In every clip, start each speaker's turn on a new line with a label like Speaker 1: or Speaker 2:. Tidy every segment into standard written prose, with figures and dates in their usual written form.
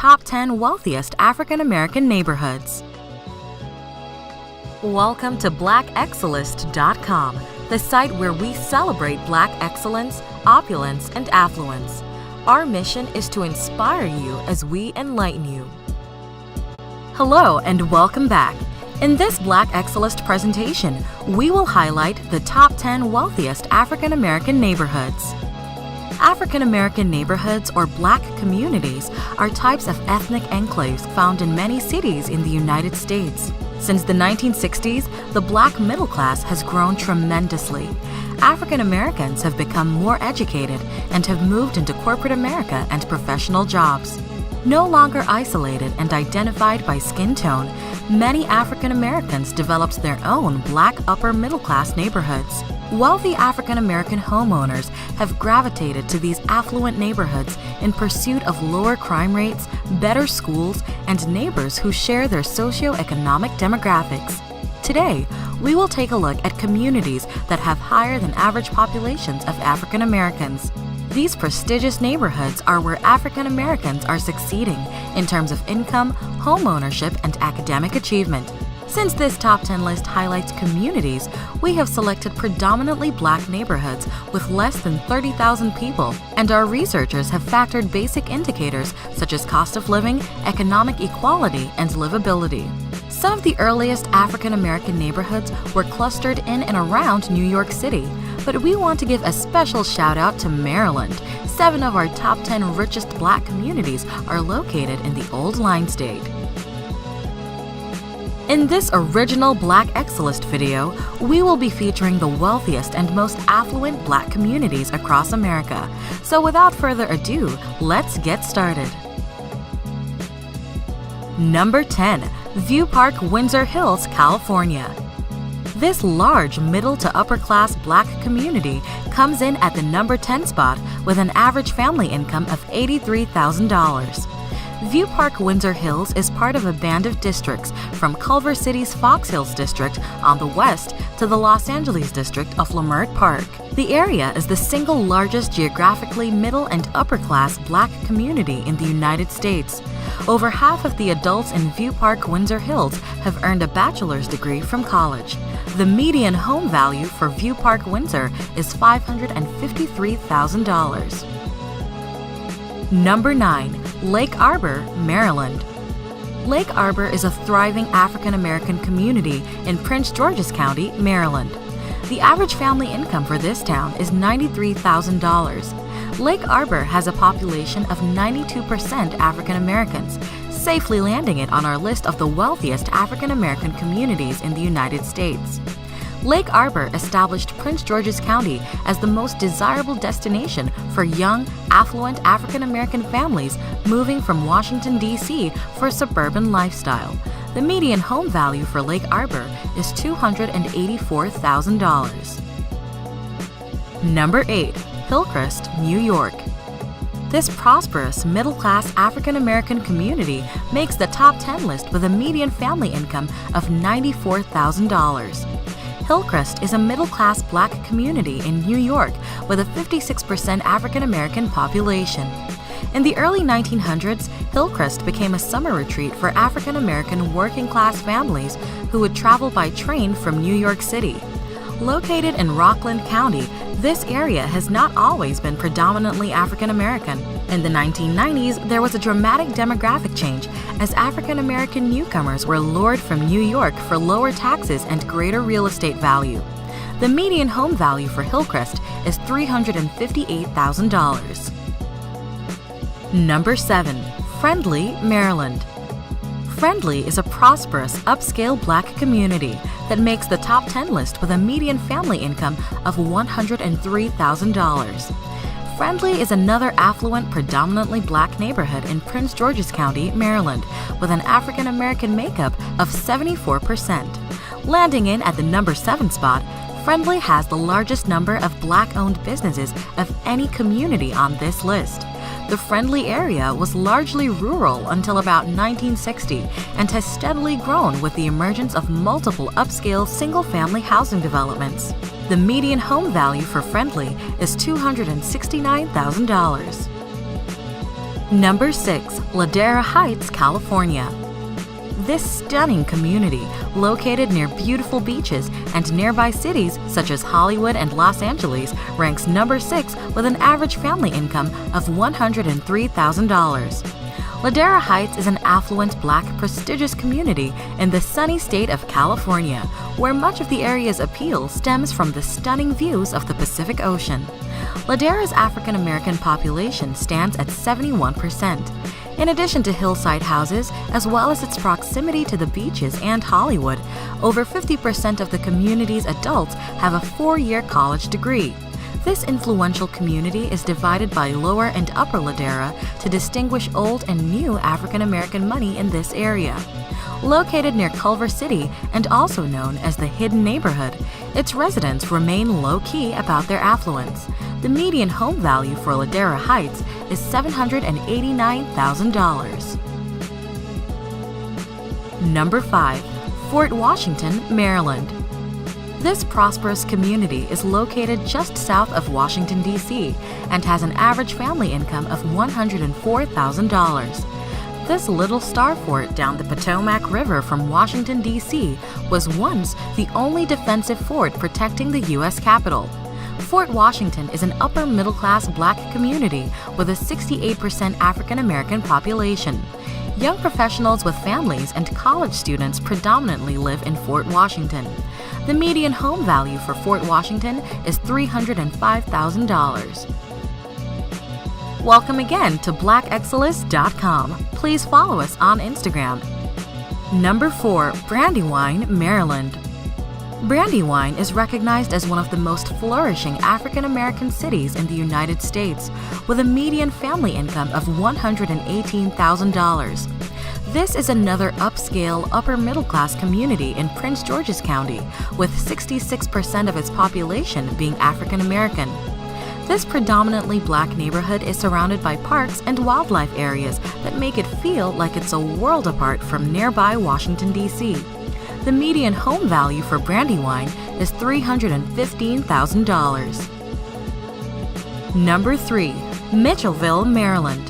Speaker 1: top 10 wealthiest African American neighborhoods. Welcome to Excellist.com, the site where we celebrate Black excellence, opulence, and affluence. Our mission is to inspire you as we enlighten you. Hello and welcome back. In this Excellist presentation, we will highlight the top 10 wealthiest African American neighborhoods. African American neighborhoods or Black communities are types of ethnic enclaves found in many cities in the United States. Since the 1960s, the Black middle class has grown tremendously. African Americans have become more educated and have moved into corporate America and professional jobs. No longer isolated and identified by skin tone, many African Americans developed their own Black upper middle class neighborhoods. Wealthy African American homeowners have gravitated to these affluent neighborhoods in pursuit of lower crime rates, better schools, and neighbors who share their socioeconomic demographics. Today, we will take a look at communities that have higher than average populations of African Americans. These prestigious neighborhoods are where African Americans are succeeding in terms of income, home ownership, and academic achievement. Since this top 10 list highlights communities, we have selected predominantly Black neighborhoods with less than 30,000 people, and our researchers have factored basic indicators such as cost of living, economic equality, and livability. Some of the earliest African American neighborhoods were clustered in and around New York City, but we want to give a special shout out to Maryland. 7 of our top 10 richest Black communities are located in the Old Line State. In this original Excellist video, we will be featuring the wealthiest and most affluent Black communities across America. So without further ado, let's get started. Number 10. View Park, Windsor Hills, California. This large middle to upper class Black community comes in at the number 10 spot with an average family income of $83,000. View Park, Windsor Hills is part of a band of districts from Culver City's Fox Hills district on the west to the Los Angeles district of Leimert Park. The area is the single largest geographically middle and upper class Black community in the United States. Over half of the adults in View Park, Windsor Hills have earned a bachelor's degree from college. The median home value for View Park, Windsor is $553,000. Number 9. Lake Arbor, Maryland. Lake Arbor is a thriving African American community in Prince George's County, Maryland. The average family income for this town is $93,000. Lake Arbor has a population of 92% African Americans, safely landing it on our list of the wealthiest African American communities in the United States. Lake Arbor established Prince George's County as the most desirable destination for young, affluent African American families moving from Washington, D.C. for a suburban lifestyle. The median home value for Lake Arbor is $284,000. Number 8. Hillcrest, New York. This prosperous, middle-class African American community makes the top 10 list with a median family income of $94,000. Hillcrest is a middle-class Black community in New York with a 56% African American population. In the early 1900s, Hillcrest became a summer retreat for African American working-class families who would travel by train from New York City. Located in Rockland County, this area has not always been predominantly African American. In the 1990s, there was a dramatic demographic change as African American newcomers were lured from New York for lower taxes and greater real estate value. The median home value for Hillcrest is $358,000. Number 7. Friendly, Maryland. Friendly is a prosperous, upscale Black community that makes the top 10 list with a median family income of $103,000. Friendly is another affluent, predominantly Black neighborhood in Prince George's County, Maryland, with an African American makeup of 74%. Landing in at the number 7 spot, Friendly has the largest number of Black-owned businesses of any community on this list. The Friendly area was largely rural until about 1960 and has steadily grown with the emergence of multiple upscale single-family housing developments. The median home value for Friendly is $269,000. Number 6. Ladera Heights, California. This stunning community, located near beautiful beaches and nearby cities such as Hollywood and Los Angeles, ranks number 6 with an average family income of $103,000. Ladera Heights is an affluent, Black, prestigious community in the sunny state of California, where much of the area's appeal stems from the stunning views of the Pacific Ocean. Ladera's African American population stands at 71%. In addition to hillside houses, as well as its proximity to the beaches and Hollywood, over 50% of the community's adults have a 4-year college degree. This influential community is divided by Lower and Upper Ladera to distinguish old and new African American money in this area. Located near Culver City and also known as the Hidden Neighborhood, its residents remain low-key about their affluence. The median home value for Ladera Heights is $789,000. Number 5. Fort Washington, Maryland. This prosperous community is located just south of Washington, D.C., and has an average family income of $104,000. This little star fort down the Potomac River from Washington, D.C. was once the only defensive fort protecting the U.S. Capitol. Fort Washington is an upper-middle-class Black community with a 68% African-American population. Young professionals with families and college students predominantly live in Fort Washington. The median home value for Fort Washington is $305,000. Welcome again to BlackExcellist.com. Please follow us on Instagram. Number 4. Brandywine, Maryland. Brandywine is recognized as one of the most flourishing African American cities in the United States, with a median family income of $118,000. This is another upscale, upper-middle-class community in Prince George's County, with 66% of its population being African American. This predominantly Black neighborhood is surrounded by parks and wildlife areas that make it feel like it's a world apart from nearby Washington, D.C. The median home value for Brandywine is $315,000. Number 3. Mitchellville, Maryland.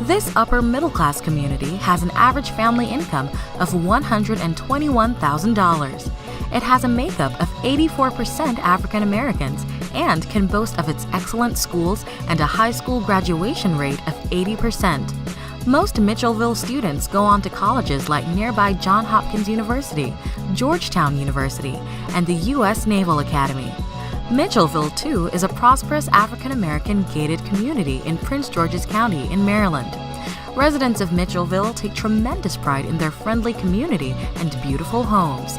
Speaker 1: This upper-middle-class community has an average family income of $121,000. It has a makeup of 84% African Americans and can boast of its excellent schools and a high school graduation rate of 80%. Most Mitchellville students go on to colleges like nearby Johns Hopkins University, Georgetown University, and the U.S. Naval Academy. Mitchellville, too, is a prosperous African-American gated community in Prince George's County in Maryland. Residents of Mitchellville take tremendous pride in their friendly community and beautiful homes.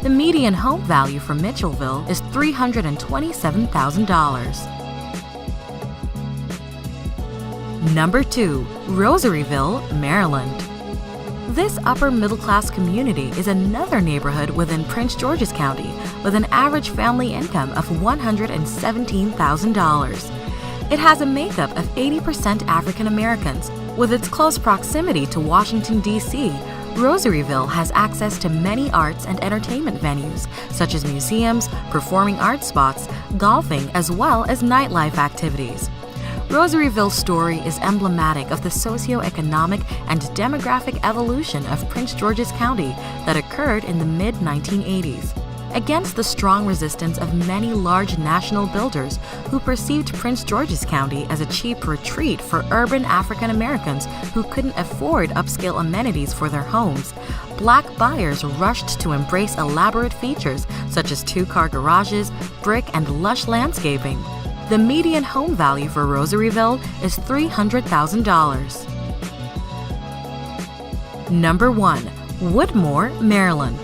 Speaker 1: The median home value for Mitchellville is $327,000. Number 2. Rosaryville, Maryland. This upper-middle-class community is another neighborhood within Prince George's County with an average family income of $117,000. It has a makeup of 80% African Americans. With its close proximity to Washington, D.C., Rosaryville has access to many arts and entertainment venues, such as museums, performing arts spots, golfing, as well as nightlife activities. Rosaryville's story is emblematic of the socioeconomic and demographic evolution of Prince George's County that occurred in the mid-1980s. Against the strong resistance of many large national builders who perceived Prince George's County as a cheap retreat for urban African Americans who couldn't afford upscale amenities for their homes, Black buyers rushed to embrace elaborate features such as 2-car garages, brick, and lush landscaping. The median home value for Rosaryville is $300,000. Number 1. Woodmore, Maryland.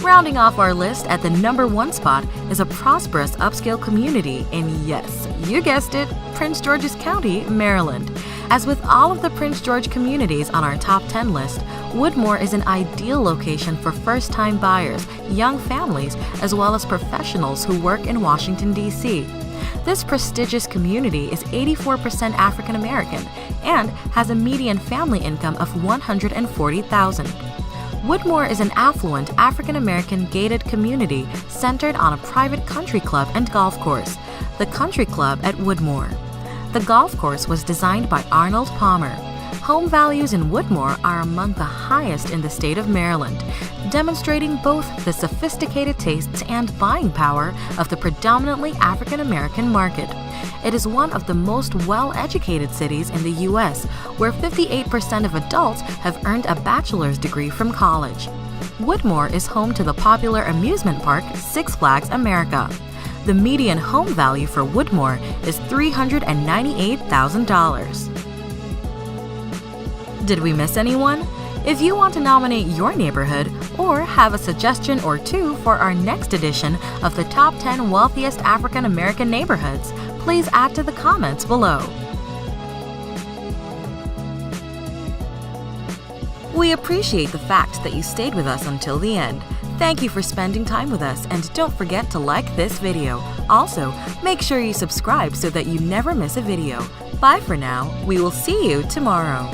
Speaker 1: Rounding off our list at the number 1 spot is a prosperous upscale community in, yes, you guessed it, Prince George's County, Maryland. As with all of the Prince George communities on our top 10 list, Woodmore is an ideal location for first-time buyers, young families, as well as professionals who work in Washington, D.C. This prestigious community is 84% African American and has a median family income of $140,000. Woodmore is an affluent African American gated community centered on a private country club and golf course, the Country Club at Woodmore. The golf course was designed by Arnold Palmer. Home values in Woodmore are among the highest in the state of Maryland, demonstrating both the sophisticated tastes and buying power of the predominantly African American market. It is one of the most well-educated cities in the U.S., where 58% of adults have earned a bachelor's degree from college. Woodmore is home to the popular amusement park Six Flags America. The median home value for Woodmore is $398,000. Did we miss anyone? If you want to nominate your neighborhood or have a suggestion or two for our next edition of the Top 10 Wealthiest African American Neighborhoods, please add to the comments below. We appreciate the fact that you stayed with us until the end. Thank you for spending time with us, and don't forget to like this video. Also, make sure you subscribe so that you never miss a video. Bye for now. We will see you tomorrow.